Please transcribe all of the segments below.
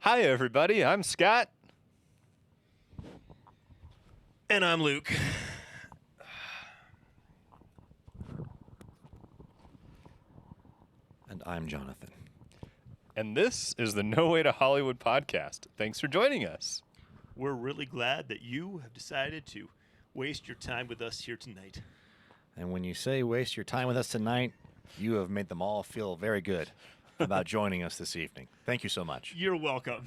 Hi, everybody. I'm Scott. And I'm Luke. And I'm Jonathan. And this is the No Way to Hollywood podcast. Thanks for joining us. We're really glad that you have decided to waste your time with us here tonight. And when you say waste your time with us tonight, you have made them all feel very good about joining us this evening. Thank you so much. You're welcome.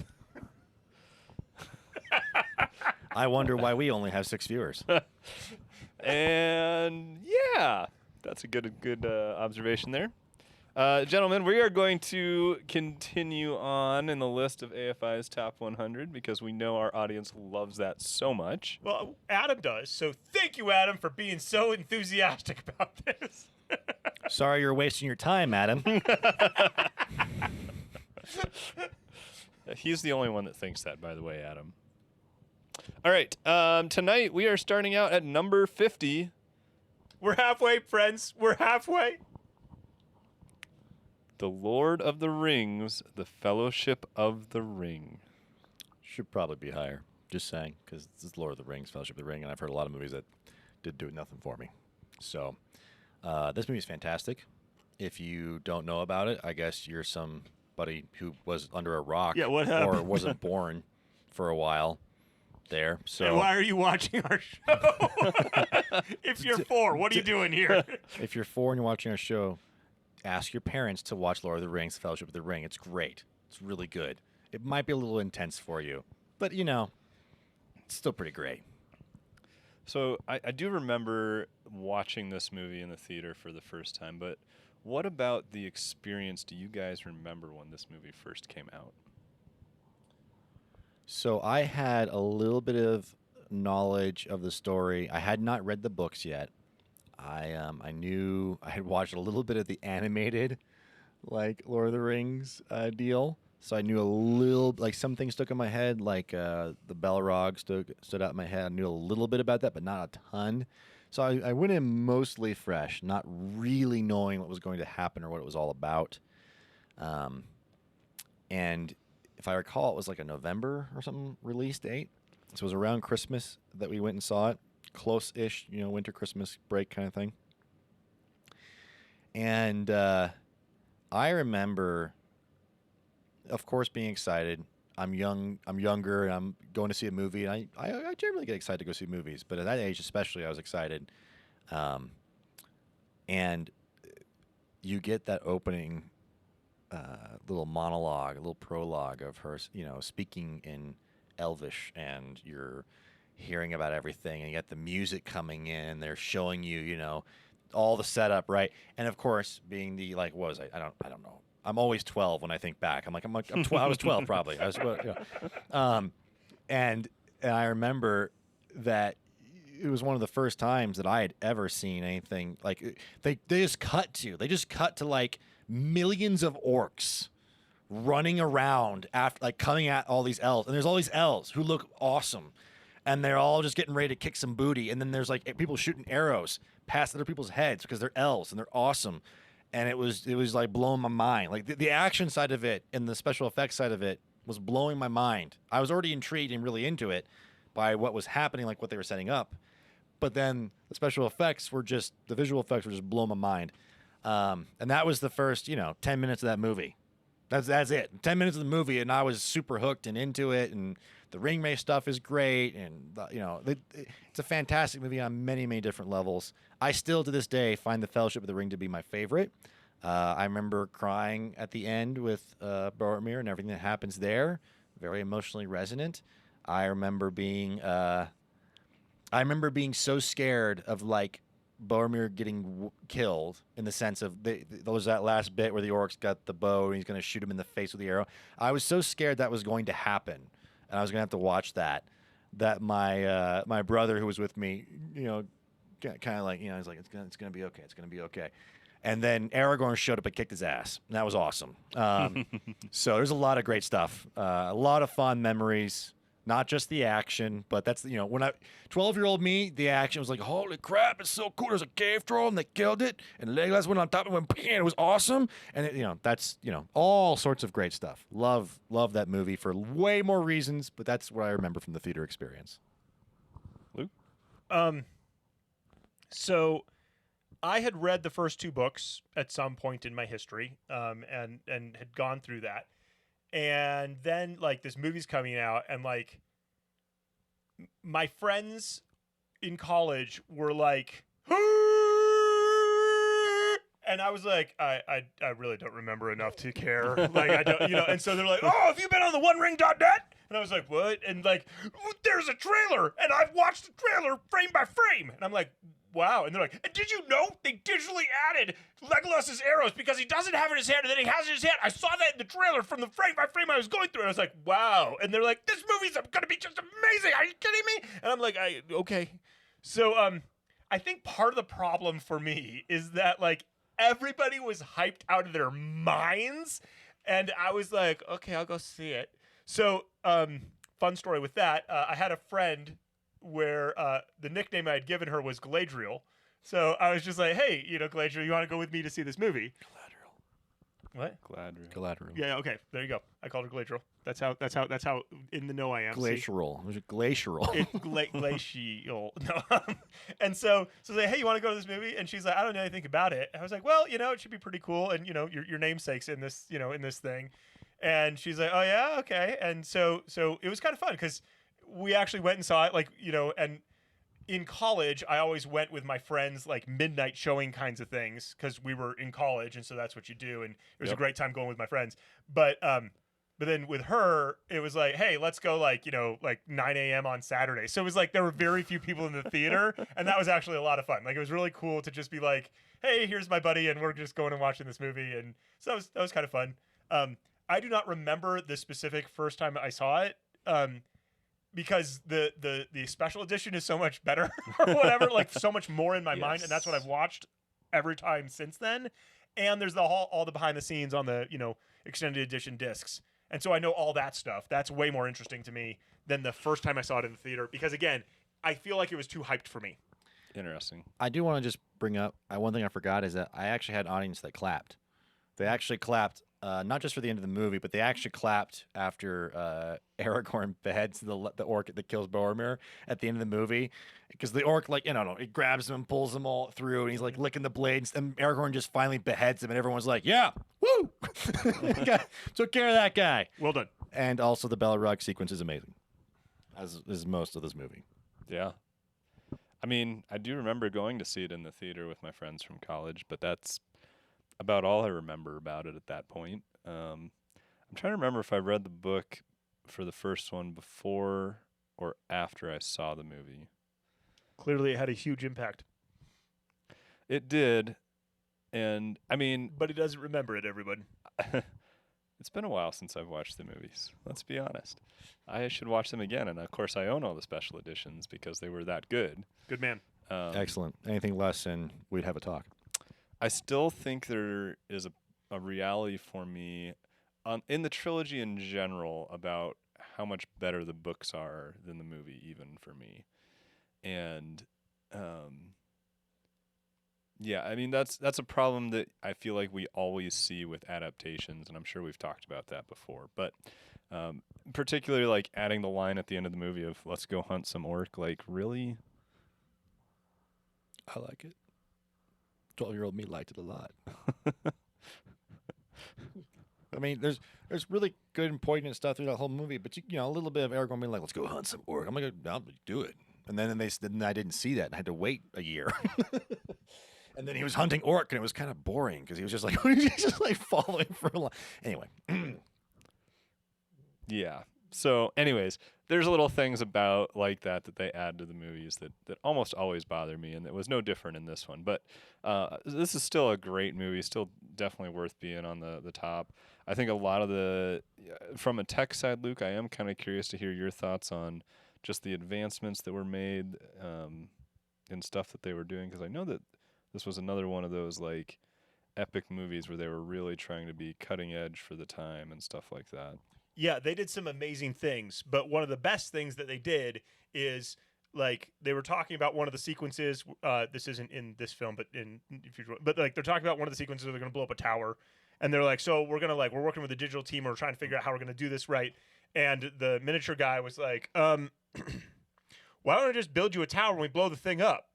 I wonder why we only have 6 viewers. And yeah, that's a good observation there. Gentlemen, we are going to continue on in the list of AFI's top 100 because we know our audience loves that so much. Well, Adam does, so thank you, Adam, for being so enthusiastic about this. Sorry you're wasting your time, Adam. He's the only one that thinks that, by the way, Adam. All right, tonight we are starting out at number 50. We're halfway, friends. We're halfway. The Lord of the Rings, The Fellowship of the Ring. Should probably be higher. Just saying, because this is Lord of the Rings, Fellowship of the Ring, and I've heard a lot of movies that did do nothing for me. So, this movie is fantastic. If you don't know about it, I guess you're somebody who was under a rock what or happened? wasn't born for a while there. So, And why are you watching our show? If you're 4, what are you doing here? if you're 4 and you're watching our show, ask your parents to watch Lord of the Rings, Fellowship of the Ring. It's great. It's really good. It might be a little intense for you, but, it's still pretty great. So I do remember watching this movie in the theater for the first time, but what about the experience do you guys remember when this movie first came out? So I had a little bit of knowledge of the story. I had not read the books yet. I knew I had watched a little bit of the animated, like Lord of the Rings deal. So I knew a little, like some things stuck in my head, like the Balrog stood out in my head. I knew a little bit about that, but not a ton. So I went in mostly fresh, not really knowing what was going to happen or what it was all about. And if I recall, it was like a November or something release date. So it was around Christmas that we went and saw it. Close-ish, winter, Christmas break kind of thing. And I remember, of course, being excited. I'm younger, and I'm going to see a movie. And I generally get excited to go see movies, but at that age especially, I was excited. And you get that opening little monologue, a little prologue of her, speaking in Elvish, and you're hearing about everything, and you got the music coming in, and they're showing you, all the setup, right? And of course, being the what was I don't know. I'm always 12 when I think back. I'm 12. I was 12 probably. I was, and I remember that it was one of the first times that I had ever seen anything like they just cut to like millions of orcs running around after coming at all these elves, and there's all these elves who look awesome. And they're all just getting ready to kick some booty. And then there's people shooting arrows past other people's heads because they're elves and they're awesome. And it was like blowing my mind. Like the action side of it and the special effects side of it was blowing my mind. I was already intrigued and really into it by what was happening, like what they were setting up. But then the visual effects were just blowing my mind. And that was the first, 10 minutes of that movie. That's it. 10 minutes of the movie, and I was super hooked and into it. And the ring mace stuff is great, and it's a fantastic movie on many, many different levels. I still, to this day, find the Fellowship of the Ring to be my favorite. I remember crying at the end with Boromir and everything that happens there. Very emotionally resonant. I remember being so scared of Boromir getting killed, in the sense of that last bit where the orcs got the bow and he's going to shoot him in the face with the arrow. I was so scared that was going to happen, and I was going to have to watch that. That my brother who was with me, kind of he's like, it's going to be okay. It's going to be okay. And then Aragorn showed up and kicked his ass. And that was awesome. So there's a lot of great stuff. A lot of fond memories. Not just the action, but that's, when 12-year-old me, the action was like, holy crap, it's so cool. There's a cave troll and they killed it. And Legolas went on top and went, and it was awesome. And, that's, all sorts of great stuff. Love that movie for way more reasons, but that's what I remember from the theater experience. Luke? So I had read the first 2 books at some point in my history, and had gone through that. And then, like, this movie's coming out, and, like, my friends in college were like, and I was like, I really don't remember enough to care. Like, I don't, and so they're like, oh, have you been on the OneRing.net? And I was like, what? And, like, there's a trailer, and I've watched the trailer frame by frame. And I'm like, wow. And they're like, and did you know they digitally added Legolas's arrows because he doesn't have it in his hand and then he has it in his hand? I saw that in the trailer from the frame by frame I was going through. And I was like, wow. And they're like, this movie's going to be just amazing. Are you kidding me? And I'm like, okay. So I think part of the problem for me is that, like, everybody was hyped out of their minds. And I was like, okay, I'll go see it. So fun story with that. I had a friend where the nickname I had given her was Galadriel. So I was just like, hey, Galadriel, you want to go with me to see this movie? Galadriel. What? Galadriel. Yeah, okay. There you go. I called her Galadriel. That's how in the know I am. Glacial. Was it glacial? Glacial. No. And so I say, hey, you want to go to this movie? And she's like, I don't know anything about it. I was like, well, it should be pretty cool. And, your namesake's in this, in this thing. And she's like, oh, yeah, okay. And so it was kind of fun because we actually went and saw it, like, and in college, I always went with my friends, like, midnight showing kinds of things because we were in college, and so that's what you do, and it was a great time going with my friends. But then with her, it was like, hey, let's go, like, like 9 a.m. on Saturday. So it was like there were very few people in the theater, and that was actually a lot of fun. Like, it was really cool to just be like, hey, here's my buddy, and we're just going and watching this movie, and so that was kind of fun. I do not remember the specific first time I saw it. Because the special edition is so much better or whatever, like so much more in my mind, and that's what I've watched every time since then. And there's all the behind the scenes on the extended edition discs, and so I know all that stuff. That's way more interesting to me than the first time I saw it in the theater because, again, I feel like it was too hyped for me. Interesting. I do want to just bring up one thing I forgot is that I actually had an audience that clapped. They actually clapped. Not just for the end of the movie, but they actually clapped after Aragorn beheads the orc that kills Boromir at the end of the movie, because the orc, like, it grabs him and pulls him all through, and he's like licking the blades, and Aragorn just finally beheads him, and everyone's like, "Yeah, woo!" Took care of that guy. Well done. And also, the Balrog sequence is amazing, as is most of this movie. Yeah. I mean, I do remember going to see it in the theater with my friends from college, but that's about all I remember about it at that point. I'm trying to remember if I read the book for the first one before or after I saw the movie. Clearly, it had a huge impact. It did, and I mean, but he doesn't remember it, everybody. It's been a while since I've watched the movies. Let's be honest. I should watch them again, and of course, I own all the special editions because they were that good. Good man. Excellent. Anything less, and we'd have a talk. I still think there is a reality for me in the trilogy in general about how much better the books are than the movie, even for me. And yeah, I mean, that's a problem that I feel like we always see with adaptations, and I'm sure we've talked about that before. But particularly, like, adding the line at the end of the movie of "Let's go hunt some orc," like, really? I like it. 12-year-old me liked it a lot. I mean, there's really good and poignant stuff through that whole movie, but a little bit of Aragorn being like, "Let's go hunt some orc." I'm like, "I'll do it," and then I didn't see that and I had to wait a year. And then he was hunting orc, and it was kind of boring because he was just like following for a long. Anyway. Yeah. So, anyways, there's little things about like that they add to the movies that almost always bother me, and it was no different in this one. But this is still a great movie, still definitely worth being on the top. I think a lot of from a tech side, Luke, I am kind of curious to hear your thoughts on just the advancements that were made and stuff that they were doing, because I know that this was another one of those, like, epic movies where they were really trying to be cutting edge for the time and stuff like that. Yeah, they did some amazing things, but one of the best things that they did is like they were talking about one of the sequences. This isn't in this film, but in future. But like they're talking about one of the sequences where they're going to blow up a tower, and they're like, so we're working with the digital team, and we're trying to figure out how we're going to do this right. And the miniature guy was like, why don't I just build you a tower when we blow the thing up?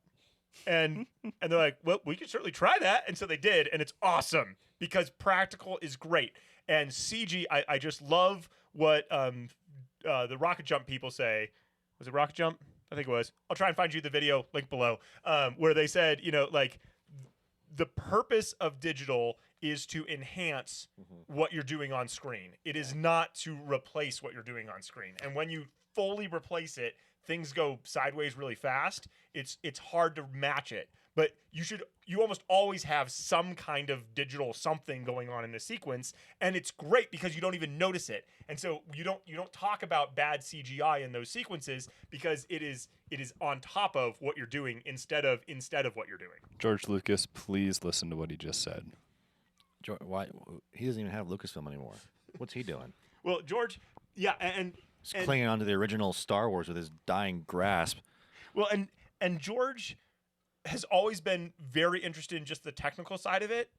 And they're like, well, we could certainly try that. And so they did, and it's awesome because practical is great. And CG, I just love what the RocketJump people say. Was it RocketJump? I think it was. I'll try and find you the video, link below, where they said, like the purpose of digital is to enhance what you're doing on screen. It is not to replace what you're doing on screen. And when you fully replace it, things go sideways really fast. It's hard to match it. But you almost always have some kind of digital something going on in the sequence, and it's great because you don't even notice it. And so you don't talk about bad CGI in those sequences because it is on top of what you're doing instead of what you're doing. George Lucas, please listen to what he just said. Why he doesn't even have Lucasfilm anymore? What's he doing? Well, George, yeah, and He's clinging onto the original Star Wars with his dying grasp. well, and George has always been very interested in just the technical side of it,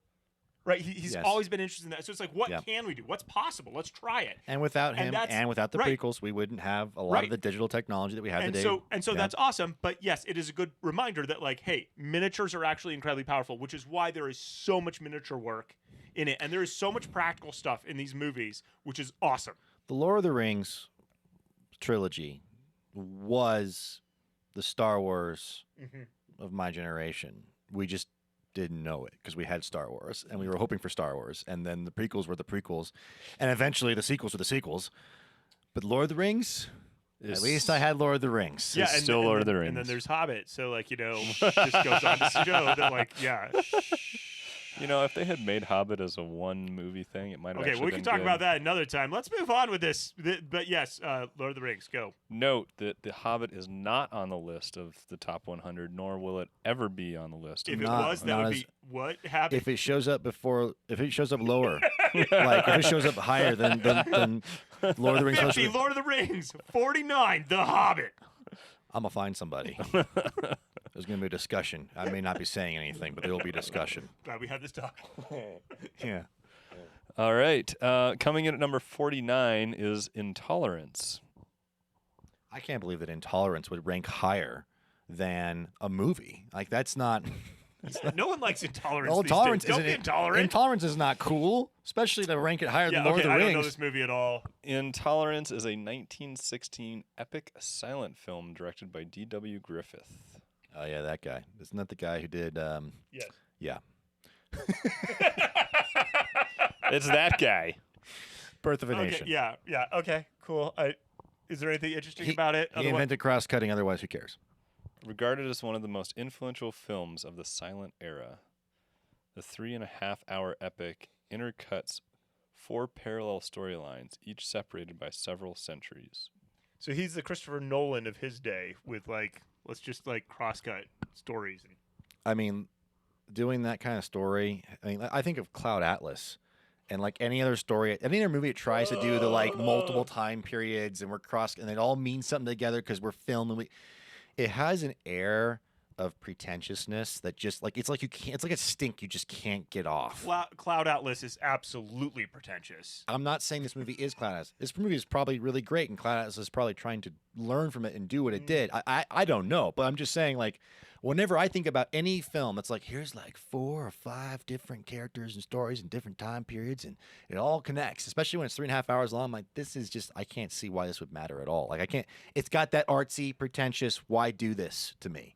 right? He's Yes. always been interested in that. So it's like, what Yep. can we do? What's possible? Let's try it. And without him, and without the right. prequels, we wouldn't have a lot Right. of the digital technology that we have And today. so Yeah. that's awesome. But yes, it is a good reminder that like, hey, miniatures are actually incredibly powerful, which is why there is so much miniature work in it, and there is so much practical stuff in these movies, which is awesome. The Lord of the Rings trilogy was the Star Wars of my generation. We just didn't know it because we had Star Wars and we were hoping for Star Wars, and then the prequels were the prequels, and eventually the sequels were the sequels. But Lord of the Rings, at least I had Lord of the Rings. Yeah, It's still Lord of the Rings. And then there's Hobbit. So like, just goes on to show that like, yeah. If they had made Hobbit as a one movie thing, it might have Okay, actually well, we can been talk good. about that another time. Let's move on with this. But yes, Lord of the Rings, go. Note that The Hobbit is not on the list of the top 100, nor will it ever be on the list. If it Not- was, that not would as- be what happened. If it shows up lower, like if it shows up higher than Lord of the Rings, 50, Lord of the Rings. 49, The Hobbit. I'm gonna find somebody. There's gonna be a discussion. I may not be saying anything, but there will be discussion. Glad we had this talk. Yeah. All right. Coming in at number 49 is Intolerance. I can't believe that Intolerance would rank higher than a movie. Like that's not. No one likes intolerance. No, these Intolerance days. Don't isn't be it? intolerant. Intolerance is not cool, especially to rank it higher than Lord of the I Rings. don't know this movie at all. Intolerance is a 1916 epic silent film directed by D.W. Griffith. Oh yeah, that guy. Isn't that the guy who did? Yes. Yeah. It's that guy. Birth of a Okay, Nation. yeah. Okay, cool. Is there anything interesting He- about it? He Otherwise- invented cross-cutting. Otherwise, who cares? Regarded as one of the most influential films of the silent era, the 3.5-hour epic intercuts 4 parallel storylines, each separated by several centuries. So he's the Christopher Nolan of his day with like, let's just like cross-cut stories. I mean, doing that kind of story. I mean, I think of Cloud Atlas, and like any other story, any other movie, it tries to do the like multiple time periods, and and it all means something together because we're filming. It has an air of pretentiousness that just like it's like you can't. It's like a stink you just can't get off. Cloud Atlas is absolutely pretentious. I'm not saying this movie is Cloud Atlas. This movie is probably really great, and Cloud Atlas is probably trying to learn from it and do what it did. I don't know, but I'm just saying, like, whenever I think about any film, it's like here's like 4 or 5 different characters and stories and different time periods, and it all connects. Especially when it's 3.5 hours long. I'm like, this is just I can't see why this would matter at all. Like I can't. It's got that artsy, pretentious. Why do this to me?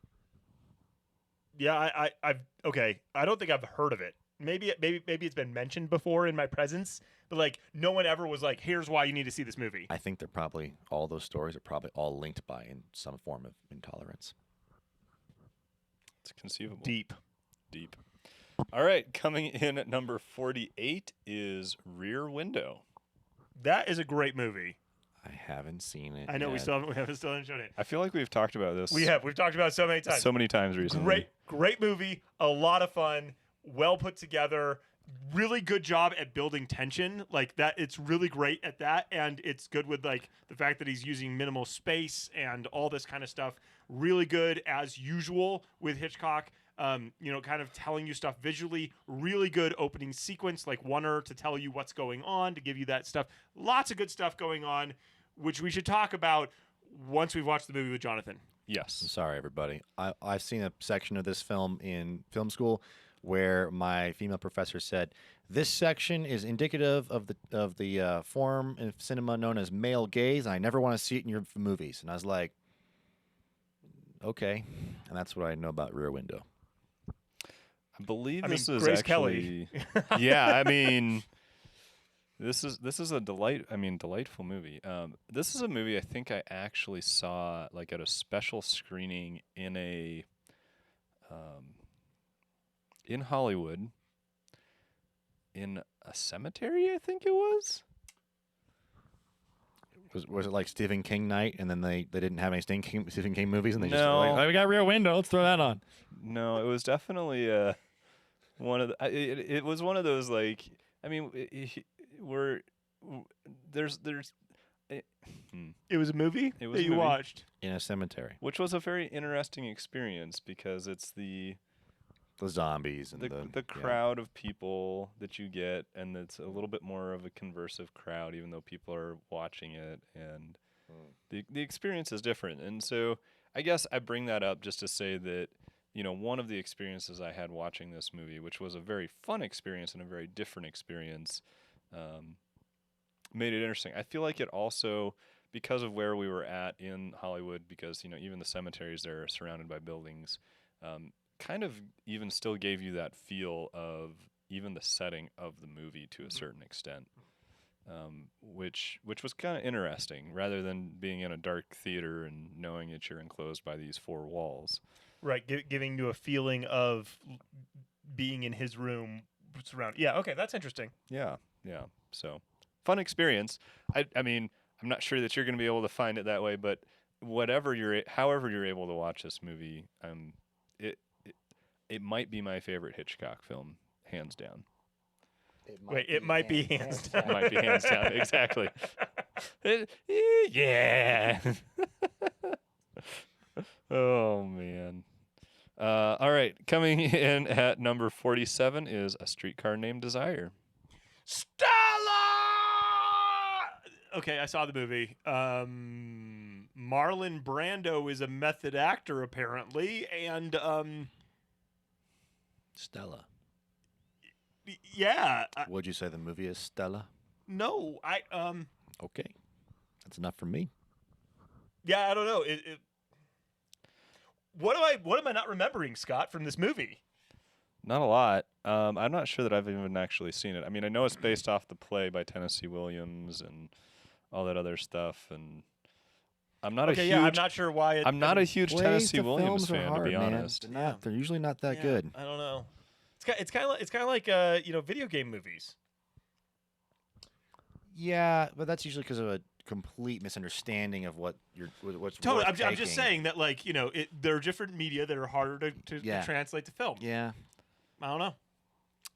Yeah, I've okay. I don't think I've heard of it. Maybe it's been mentioned before in my presence, but like no one ever was like, "Here's why you need to see this movie." I think they're probably all those stories are probably all linked by in some form of intolerance. It's conceivable. Deep. All right, coming in at number 48 is Rear Window. That is a great movie. I haven't seen it. I know we yet. still haven't shown it. I feel like we've talked about this We've talked about it so many times. so many times recently. Great movie, a lot of fun, well put together. really good job at building tension. Like that, it's really great at that, and it's good with like the fact that he's using minimal space and all this kind of stuff. Really good as usual with Hitchcock. Kind of telling you stuff visually. Really good opening sequence, like Oneer to tell you what's going on, to give you that stuff. Lots of good stuff going on, which we should talk about once we've watched the movie with Jonathan. Yes. I'm sorry, everybody. I've seen a section of this film in film school where my female professor said, this section is indicative of the form in cinema known as male gaze, and I never want to see it in your movies. And I was like, okay. And that's what I know about Rear Window. I believe I this mean, is Grace actually. Yeah, I mean, this is a delightful movie. This is a movie I think I actually saw like at a special screening in in Hollywood, in a cemetery. I think it was. Was it like Stephen King night, and then they didn't have any Stephen King movies, and they just No. were like, oh, we got Rear Window, let's throw that on. No, it was definitely one of the. It was one of those like. I mean, there's. It was a movie It was that a you movie. watched. In a cemetery. Which was a very interesting experience because it's the zombies and the yeah. crowd of people that you get, and it's a little bit more of a conversive crowd, even though people are watching it, and the experience is different. And so I guess I bring that up just to say that, one of the experiences I had watching this movie, which was a very fun experience and a very different experience, made it interesting. I feel like it also, because of where we were at in Hollywood, because, even the cemeteries there are surrounded by buildings, kind of even still gave you that feel of even the setting of the movie to a certain extent, which was kind of interesting, rather than being in a dark theater and knowing that you're enclosed by these four walls. Right, giving you a feeling of being in his room surrounded. Yeah, okay, that's interesting. Yeah. So fun experience. I mean, I'm not sure that you're going to be able to find it that way, but however you're able to watch this movie, it might be my favorite Hitchcock film, hands down. It might be hands down. It might be hands down, exactly. Yeah. Oh man. All right, coming in at number 47 is A Streetcar Named Desire. Stella! Okay, I saw the movie. Marlon Brando is a method actor, apparently, and Stella. yeah. Would you say the movie is Stella? No, Okay. That's enough for me. yeah, I don't know. What am I not remembering, Scott, from this movie? Not a lot. I'm not sure that I've even actually seen it. I mean, I know it's based off the play by Tennessee Williams and all that other stuff, and I'm not a huge. I'm not sure why. I'm not a huge Plays Tennessee to Williams films are fan, hard, to be man. honest. They're usually not that good. I don't know. It's kind of like video game movies. Yeah, but that's usually because of a complete misunderstanding of what's Totally. worth I'm just taking. saying that there are different media that are harder to translate to film. Yeah, I don't know.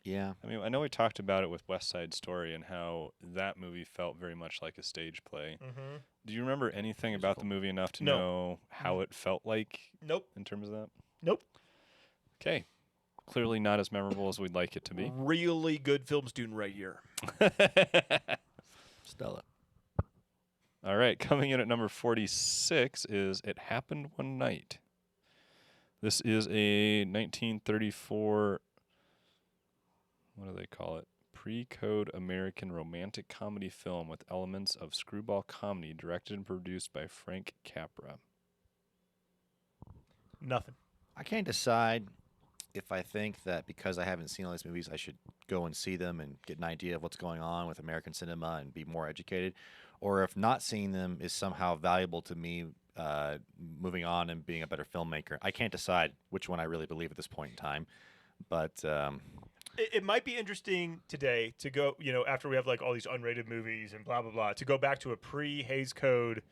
yeah. I mean, I know we talked about it with West Side Story and how that movie felt very much like a stage play. Mm-hmm. Do you remember anything about the movie enough to No. know how it felt like Nope. in terms of that? Nope. Okay. Clearly not as memorable as we'd like it to be. Really good film student right here. Stella. All right, coming in at number 46 is It Happened One Night. This is a 1934, what do they call it? Pre-code American romantic comedy film with elements of screwball comedy, directed and produced by Frank Capra. Nothing. I can't decide if I think that because I haven't seen all these movies, I should go and see them and get an idea of what's going on with American cinema and be more educated, or if not seeing them is somehow valuable to me moving on and being a better filmmaker. I can't decide which one I really believe at this point in time, but It might be interesting today to go, after we have like all these unrated movies and blah, blah, blah, to go back to a pre-Hays Code,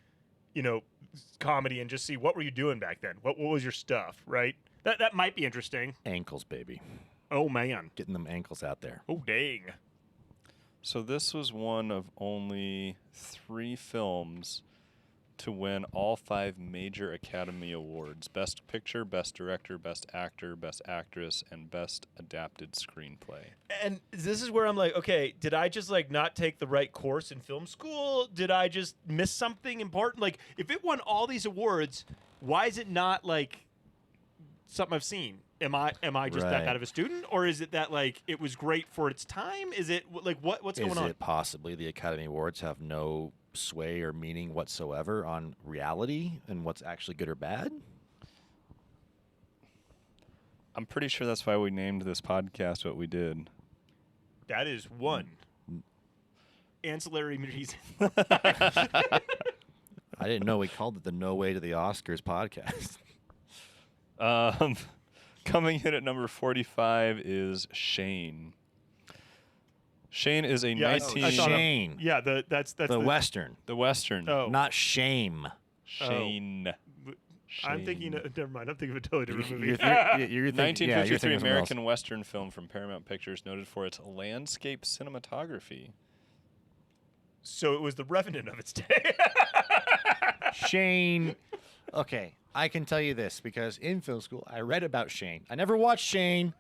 comedy and just see what were you doing back then? What was your stuff, right? That might be interesting. ankles, baby. Oh, man. getting them ankles out there. Oh, dang. So this was one of only 3 films to win all 5 major Academy Awards: Best Picture, Best Director, Best Actor, Best Actress, and Best Adapted Screenplay. And this is where I'm like, okay, did I just like not take the right course in film school? Did I just miss something important? Like, if it won all these awards, why is it not like something I've seen? Am I just that Right. bad of a student, or is it that like it was great for its time? Is it like what's going Is on? it possibly the Academy Awards have no sway or meaning whatsoever on reality and what's actually good or bad? I'm pretty sure that's why we named this podcast what we did. That is one ancillary reason. I didn't know we called it the No Way to the Oscars podcast. Coming in at number 45 is Shane. Shane is a Yeah, I 19 saw that. Shane. Yeah, that's The Western, the Western. Oh. not shame. Shane. I'm thinking. Shane. Never mind. I'm thinking of a totally different movie. You're thinking, yeah, you're 1953 thinking of something else. American Western film from Paramount Pictures, noted for its landscape cinematography. So it was the Revenant of its day. Shane. Okay, I can tell you this because in film school I read about Shane. I never watched Shane.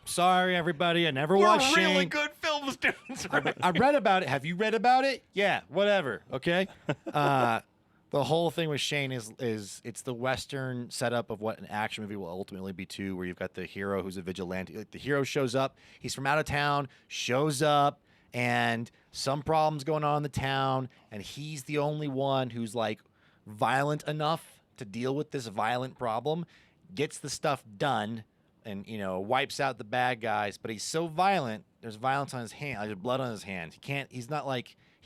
Sorry, everybody. I never We're watched really Shane. good film students. I read about it. Have you read about it? Yeah, whatever. Okay. The whole thing with Shane is it's the Western setup of what an action movie will ultimately be too, where you've got the hero who's a vigilante. Like, the hero shows up. He's from out of town. Shows up, and some problems going on in the town, and he's the only one who's like violent enough to deal with this violent problem. Gets the stuff done. And, wipes out the bad guys, but he's so violent. There's violence on his hand. There's blood on his hands. He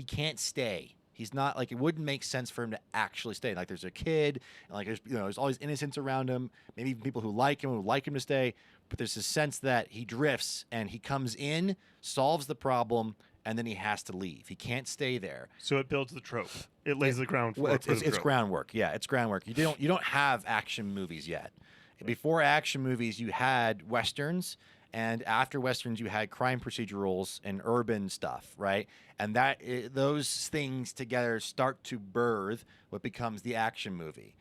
can't stay. He's not like, it wouldn't make sense for him to actually stay. Like, there's a kid, and like, there's all these innocents around him. Maybe even people who like him would like him to stay. But there's this sense that he drifts and he comes in, solves the problem, and then he has to leave. He can't stay there. So it builds the trope. It lays the ground Well, for it's the trope. groundwork. Yeah, it's groundwork. You don't have action movies yet. Before action movies, you had westerns, and after westerns, you had crime procedurals and urban stuff, right? And those things together start to birth what becomes the action movie,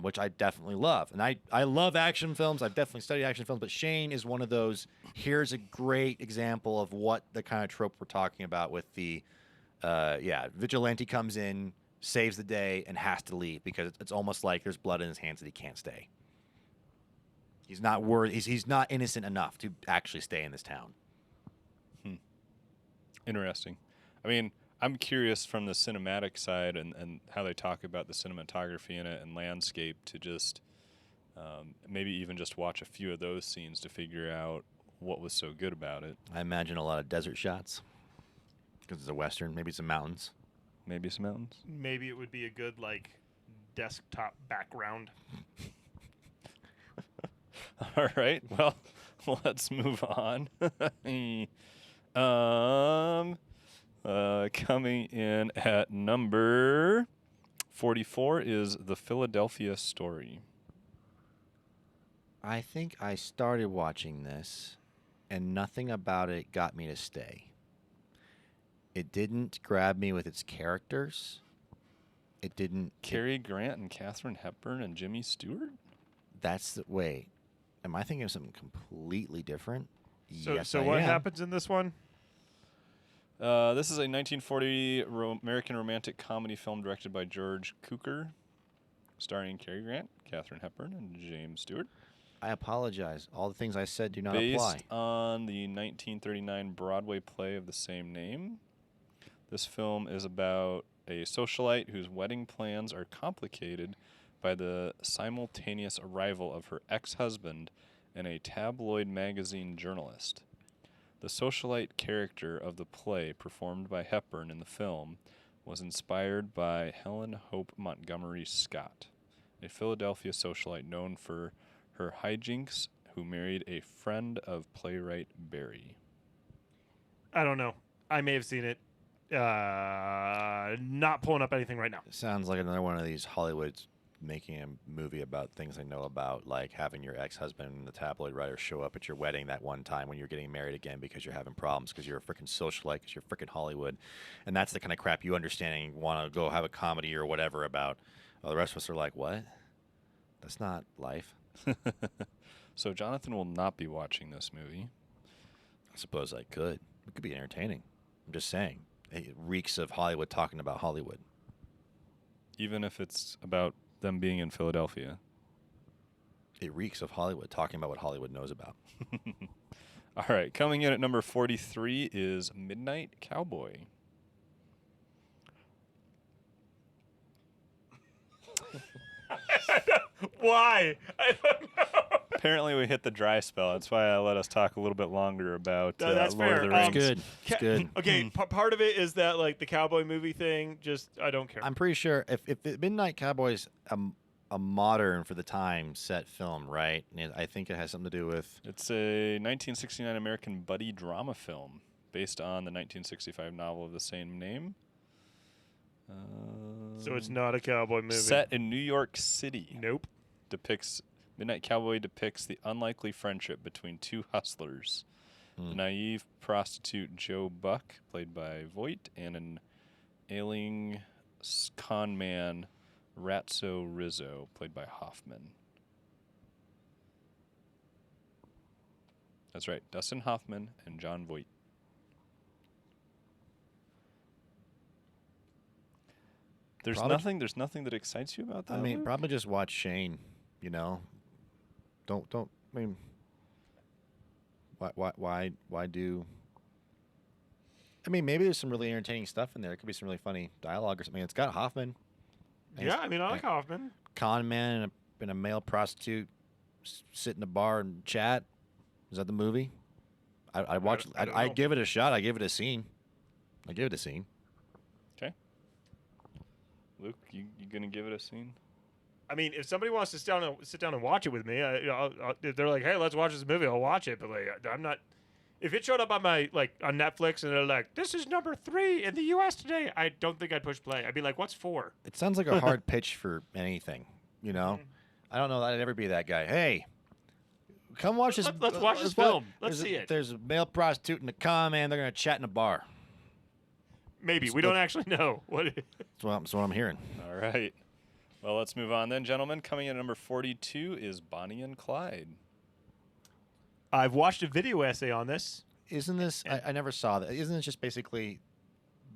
which I definitely love. And I love action films. I've definitely studied action films, but Shane is one of those. Here's a great example of what the kind of trope we're talking about with the, vigilante comes in, saves the day, and has to leave because it's almost like there's blood in his hands that he can't stay. He's not worthy. He's not innocent enough to actually stay in this town. Interesting. I mean, I'm curious from the cinematic side and how they talk about the cinematography in it and landscape to just maybe even just watch a few of those scenes to figure out what was so good about it. I imagine a lot of desert shots because it's a western. Maybe some mountains. Maybe some mountains. Maybe it would be a good like desktop background. All right. Well, let's move on. Coming in at number 44 is The Philadelphia Story. I think I started watching this, and nothing about it got me to stay. It didn't grab me with its characters. It didn't. Cary Grant and Katharine Hepburn and Jimmy Stewart? That's the wait. Am I thinking of something completely different? So, Yes, so I what am. happens in this one? This is a 1940 American romantic comedy film directed by George Cukor, starring Cary Grant, Katharine Hepburn, and James Stewart. I apologize. All the things I said do not Based apply. on the 1939 Broadway play of the same name. This film is about a socialite whose wedding plans are complicated by the simultaneous arrival of her ex-husband and a tabloid magazine journalist. The socialite character of the play, performed by Hepburn in the film, was inspired by Helen Hope Montgomery Scott, a Philadelphia socialite known for her hijinks, who married a friend of playwright Barry. I don't know. I may have seen it. Not pulling up anything right now. Sounds like another one of these Hollywood making a movie about things I know about, like having your ex-husband and the tabloid writer show up at your wedding that one time when you're getting married again because you're having problems because you're a freaking socialite, because you're freaking Hollywood, and that's the kind of crap you understanding want to go have a comedy or whatever about. Well, the rest of us are like, what? That's not life. So Jonathan will not be watching this movie. I suppose I could. It could be entertaining. I'm just saying. It reeks of Hollywood talking about Hollywood. Even if it's about them being in Philadelphia. It reeks of Hollywood talking about what Hollywood knows about. All right, coming in at number 43 is Midnight Cowboy. Why? I don't know. Apparently, we hit the dry spell. That's why I let us talk a little bit longer about No, that's Lord of fair. the Rings. It's good. It's good. Okay, part of it is that like the cowboy movie thing. Just I don't care. I'm pretty sure if the Midnight Cowboy's a modern for the time set film, right? And I think it has something to do with. It's a 1969 American buddy drama film based on the 1965 novel of the same name. So it's not a cowboy movie. Set in New York City. Nope. Midnight Cowboy depicts the unlikely friendship between two hustlers. The naive prostitute Joe Buck, played by Voight, and an ailing con man Ratso Rizzo, played by Hoffman. That's right, Dustin Hoffman and John Voight. There's nothing that excites you about that. I mean, Luke? probably just watch Shane. You know, don't. I mean, why do? I mean, maybe there's some really entertaining stuff in there. It could be some really funny dialogue or something. It's got Hoffman. And Yeah, it's- I mean I like Hoffman. con man and a male prostitute sit in a bar and chat. Is that the movie? I watch. I don't I know. give it a shot. I give it a scene. I give it a scene. Okay. Luke, you gonna give it a scene? I mean, if somebody wants to sit down and watch it with me, if they're like, "Hey, let's watch this movie," I'll watch it. But like, I'm not. If it showed up on my on Netflix and they're like, "This is number 3 in the U.S. today," I don't think I'd push play. I'd be like, "What's 4?" It sounds like a hard pitch for anything. You know, I don't know that I'd ever be that guy. Hey, come watch this. Let's watch this wa- film. Let's see it. There's a male prostitute and a con man. They're gonna chat in a bar. Maybe we don't actually know what. That's what I'm hearing. All right. Well, let's move on then, gentlemen. Coming in at number 42 is Bonnie and Clyde. I've watched a video essay on this. Isn't this? I never saw that. Isn't this just basically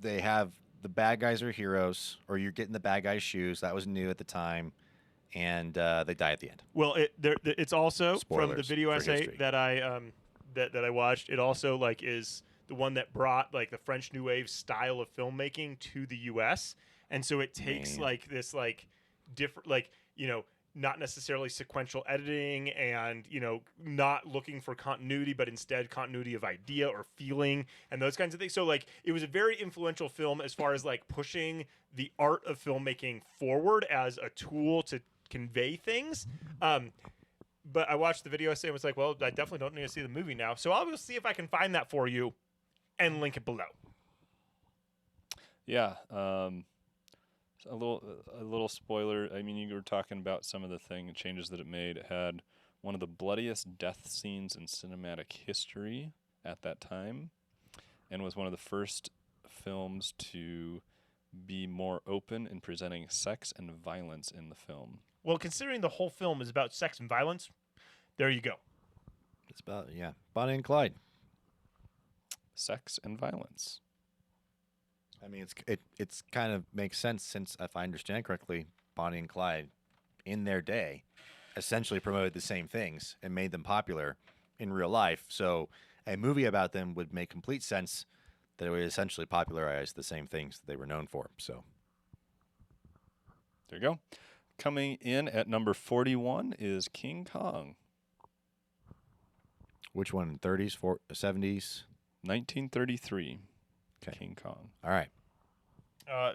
they have the bad guys are heroes, or you're getting the bad guys' shoes? That was new at the time, and they die at the end. Well, it's also from the Spoilers video for essay history. that I that I watched. It also like is the one that brought like the French New Wave style of filmmaking to the U.S. And so it takes Man. like this like different not necessarily sequential editing and not looking for continuity, but instead continuity of idea or feeling and those kinds of things. So like it was a very influential film as far as like pushing the art of filmmaking forward as a tool to convey things. But I watched the video essay and was like, well, I definitely don't need to see the movie now. So I'll go see if I can find that for you and link it below. Yeah. A little spoiler. I mean, you were talking about some of the changes that it made. It had one of the bloodiest death scenes in cinematic history at that time, and was one of the first films to be more open in presenting sex and violence in the film. Well, considering the whole film is about sex and violence, there you go. It's about Bonnie and Clyde. Sex and violence. I mean, it's kind of makes sense since, if I understand correctly, Bonnie and Clyde, in their day, essentially promoted the same things and made them popular in real life. So a movie about them would make complete sense that it would essentially popularize the same things that they were known for. So There you go. Coming in at number 41 is King Kong, which one? 30s, 70s? 1933. Okay. King Kong. All right.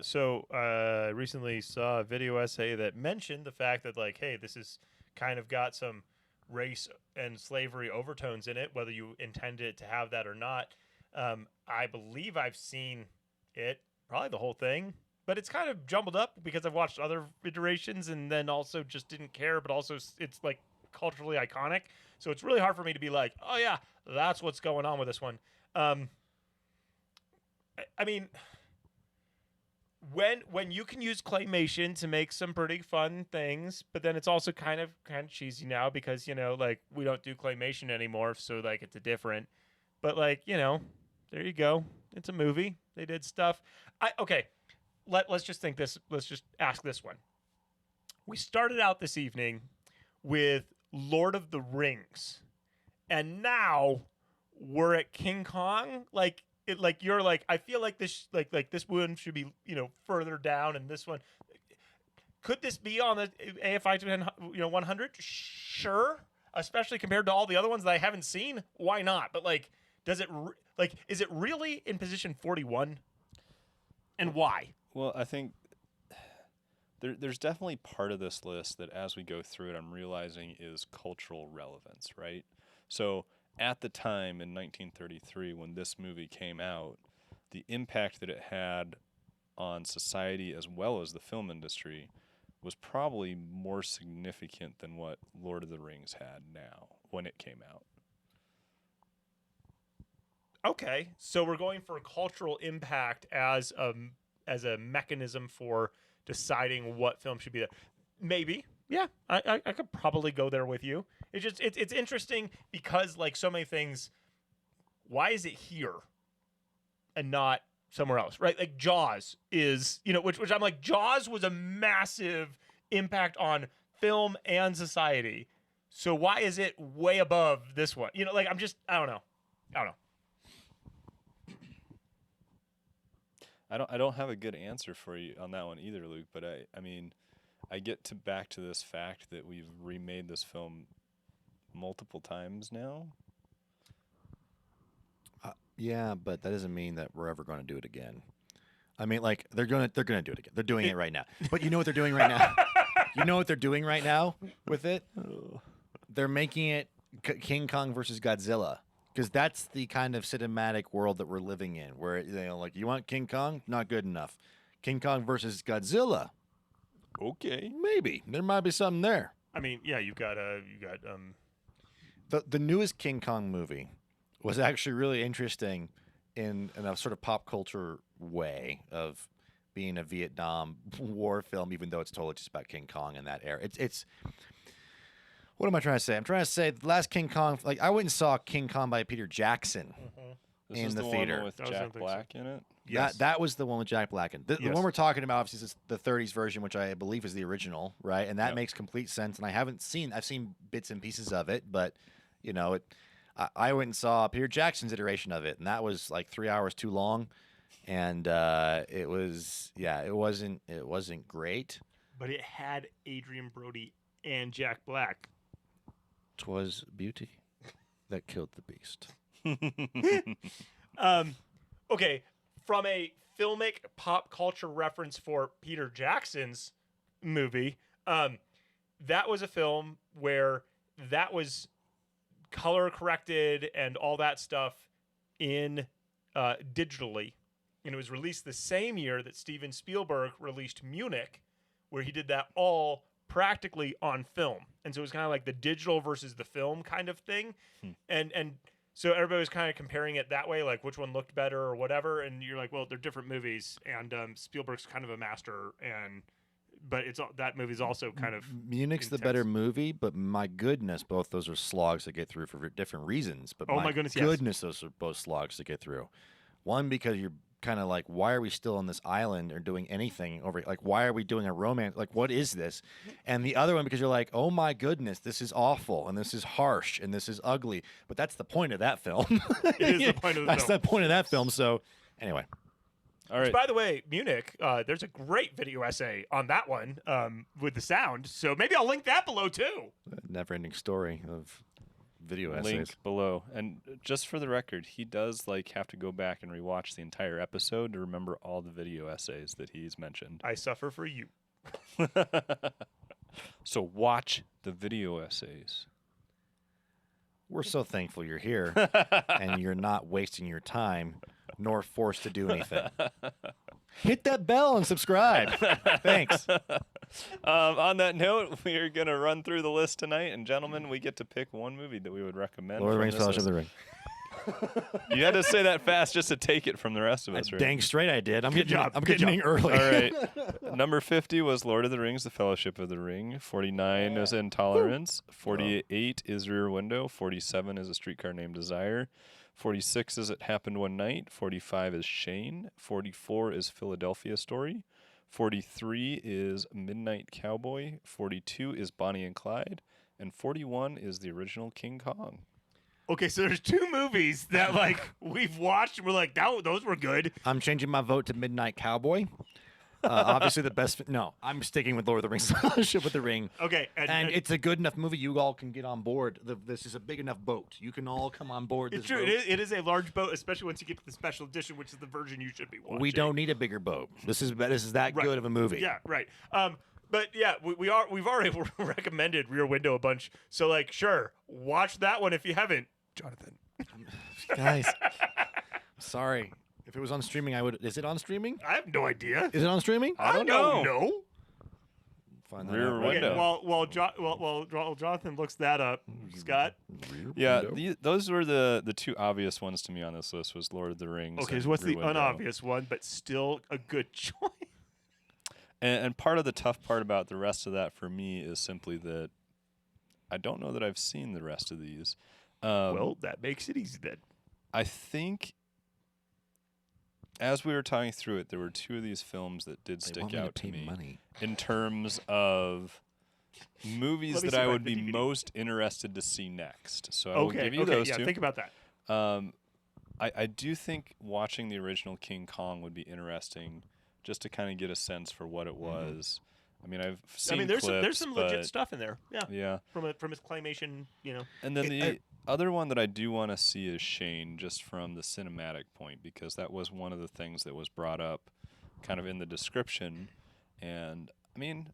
So I recently saw a video essay that mentioned the fact that like, hey, this is kind of got some race and slavery overtones in it, whether you intended it to have that or not. I believe I've seen it, probably the whole thing, but it's kind of jumbled up because I've watched other iterations and then also just didn't care, but also it's like culturally iconic. So it's really hard for me to be like, oh yeah, that's what's going on with this one. I mean, when you can use claymation to make some pretty fun things, but then it's also kind of cheesy now because like we don't do claymation anymore, so like it's a different. But like there you go. It's a movie. They did stuff. Okay. Let's just think this. Let's just ask this one. We started out this evening with Lord of the Rings, and now we're at King Kong. Like you're like, I feel like this like this one should be further down, and this one could this be on the AFI 100? Sure, especially compared to all the other ones that I haven't seen. Why not? But like, does it is it really in position 41? And why? Well, I think there's definitely part of this list that as we go through it, I'm realizing is cultural relevance, right? So at the time in 1933, when this movie came out, the impact that it had on society as well as the film industry was probably more significant than what Lord of the Rings had now when it came out. Okay, so we're going for cultural impact as a mechanism for deciding what film should be there. Maybe, yeah, I could probably go there with you. It's interesting because like so many things, why is it here and not somewhere else, right? Like Jaws is, which I'm like, Jaws was a massive impact on film and society. So why is it way above this one? Like I don't know. I don't have a good answer for you on that one either, Luke, but I mean, I get back to this fact that we've remade this film multiple times now. Yeah, but that doesn't mean that we're ever going to do it again. I mean, like they're gonna do it again. They're doing it right now. But you know what they're doing right now? You know what they're doing right now with it? They're making it King Kong versus Godzilla. Because that's the kind of cinematic world that we're living in, where like you want King Kong, not good enough. King Kong versus Godzilla, okay, maybe there might be something there. I mean, yeah, you got the newest King Kong movie was actually really interesting in a sort of pop culture way of being a Vietnam War film, even though it's totally just about King Kong in that era. It's what am I trying to say? I'm trying to say the last King Kong, like I went and saw King Kong by Peter Jackson This in is the the theater. one with Jack Black in it. Yes. That was the one with Jack Black in. The Yes. one we're talking about obviously is the 30s version, which I believe is the original, right? And that Yep. makes complete sense. And I've seen bits and pieces of it, but I went and saw Peter Jackson's iteration of it, and that was like 3 hours too long, and it wasn't great. but it had Adrian Brody and Jack Black. 'Twas beauty that killed the beast. Okay, from a filmic pop culture reference for Peter Jackson's movie, that was a film where that was color corrected and all that stuff in digitally, and it was released the same year that Steven Spielberg released Munich, where he did that all practically on film. And so it was kind of like the digital versus the film kind of thing. And so everybody was kind of comparing it that way, like which one looked better or whatever. And you're like, well, they're different movies, and Spielberg's kind of a master, but that movie's also kind of Munich's the intense. better movie, but my goodness, both those are slogs to get through for different reasons. But Oh my goodness, yes. those are both slogs to get through. One, because you're kind of like, why are we still on this island or doing anything over? Like, why are we doing a romance? Like, what is this? And the other one, because you're like, oh my goodness, this is awful, and this is harsh, and this is ugly. But that's the point of that film. It is the point of the That's film. the point of that film. So, anyway. All right. By the way, Munich, there's a great video essay on that one with the sound. So maybe I'll link that below too. Never-ending story of video essays. Link below. And just for the record, he does have to go back and rewatch the entire episode to remember all the video essays that he's mentioned. I suffer for you. So watch the video essays. We're so thankful you're here and you're not wasting your time nor forced to do anything. Hit that bell and subscribe. Thanks. On that note, we are going to run through the list tonight. And, gentlemen, we get to pick one movie that we would recommend. Lord of the from Rings, this Fellowship of list. the Ring. You had to say that fast just to take it from the rest of us, right? Dang straight I did. I'm getting Good in early. All right. Number 50 was Lord of the Rings, The Fellowship of the Ring. 49 is Intolerance. 48 is Rear Window. 47 is A Streetcar Named Desire. 46 is It Happened One Night. 45 is Shane. 44 is Philadelphia Story. 43 is Midnight Cowboy. 42 is Bonnie and Clyde. And 41 is the original King Kong. Okay, so there's two movies that like we've watched. And we're like, those were good. I'm changing my vote to Midnight Cowboy. Obviously, the best. No, I'm sticking with Lord of the Rings, Fellowship with the Ring. Okay, And it's a good enough movie. You all can get on board. This is a big enough boat. You can all come on board. it's This true. boat. It is a large boat, especially once you get to the special edition, which is the version you should be watching. We don't need a bigger boat. This is that Right. good of a movie. Yeah, right. But yeah, we've already recommended Rear Window a bunch. So like, sure, watch that one if you haven't, Jonathan. Guys, sorry. If it was on streaming, I would. Is it on streaming? I have no idea. Is it on streaming? I don't know. know. Find that Rear out right Window. Okay, while Jonathan looks that up, Scott. Rear Yeah, Window. those were the two obvious ones to me on this list was Lord of the Rings. Okay, and so what's Rear the Window. unobvious one, but still a good choice? And part of the tough part about the rest of that for me is simply that I don't know that I've seen the rest of these. Well, that makes it easy then. I think as we were talking through it, there were two of these films that did They stick want me out to to pay me money. in terms of movies Let me that see I my would be DVD. most interested to see next. So I will Okay, give you okay, those yeah, two. think about that. I do think watching the original King Kong would be interesting just to kind of get a sense for what it was. I mean, I've seen there's clips, some but legit stuff in there. Yeah, yeah. from his claymation, And then the other one that I do want to see is Shane, just from the cinematic point, because that was one of the things that was brought up kind of in the description. And, I mean,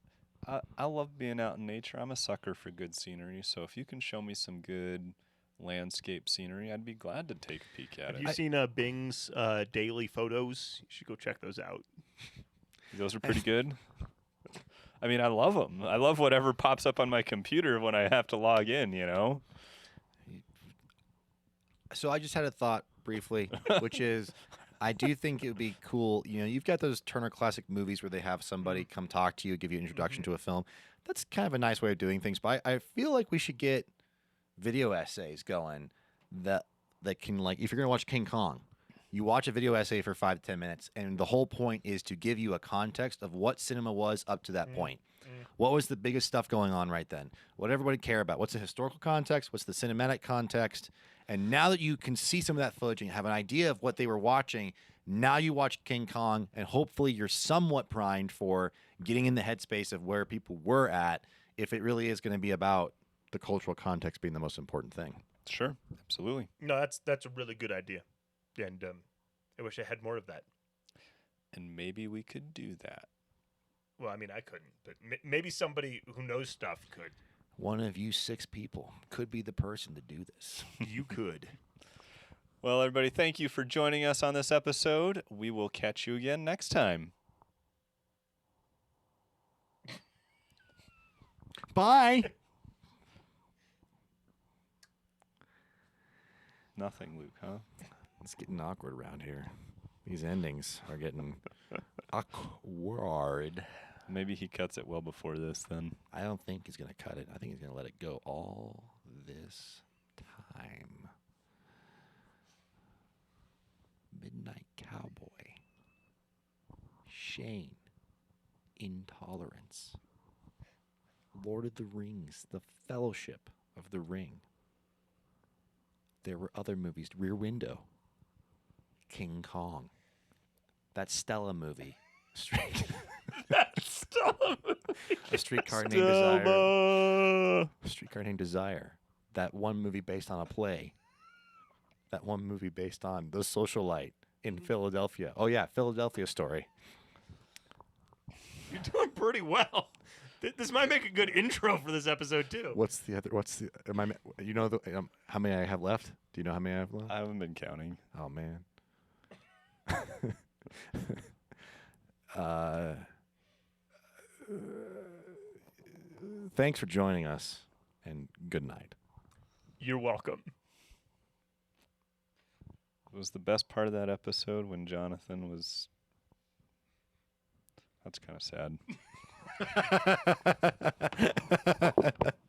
I love being out in nature. I'm a sucker for good scenery, so if you can show me some good landscape scenery, I'd be glad to take a peek at Have it. you seen Bing's daily photos? You should go check those out. Those are pretty good. I mean, I love them. I love whatever pops up on my computer when I have to log in, you know? So I just had a thought briefly, which is I do think it would be cool. You know, you've got those Turner Classic Movies where they have somebody come talk to you, give you an introduction to a film. That's kind of a nice way of doing things. But I feel like we should get video essays going that can, like, if you're going to watch King Kong, you watch a video essay for 5 to 10 minutes, and the whole point is to give you a context of what cinema was up to that point. What was the biggest stuff going on right then? What everybody care about? What's the historical context? What's the cinematic context? And now that you can see some of that footage and you have an idea of what they were watching, now you watch King Kong, and hopefully you're somewhat primed for getting in the headspace of where people were at, if it really is going to be about the cultural context being the most important thing. Sure, absolutely. No, that's a really good idea, and I wish I had more of that. And maybe we could do that. Well, I mean, I couldn't, but maybe somebody who knows stuff could. One of you 6 people could be the person to do this. You could. Well, everybody, thank you for joining us on this episode. We will catch you again next time. Bye. Nothing, Luke, huh? It's getting awkward around here. These endings are getting awkward. Maybe he cuts it well before this then. I don't think he's going to cut it. I think he's going to let it go all this time. Midnight Cowboy. Shane. Intolerance. Lord of the Rings. The Fellowship of the Ring. There were other movies. Rear Window. King Kong. That Stella movie. That's Stella. A Streetcar Named Desire. A Streetcar Named Desire. That one movie based on a play. That one movie based on The Socialite in Philadelphia. Oh yeah, Philadelphia Story. You're doing pretty well. This might make a good intro for this episode too. What's the other? What's the? Am I? You know how many I have left? Do you know how many I have left? I haven't been counting. Oh man. Thanks for joining us, and good night. You're welcome. It was the best part of that episode when Jonathan was. That's kind of sad.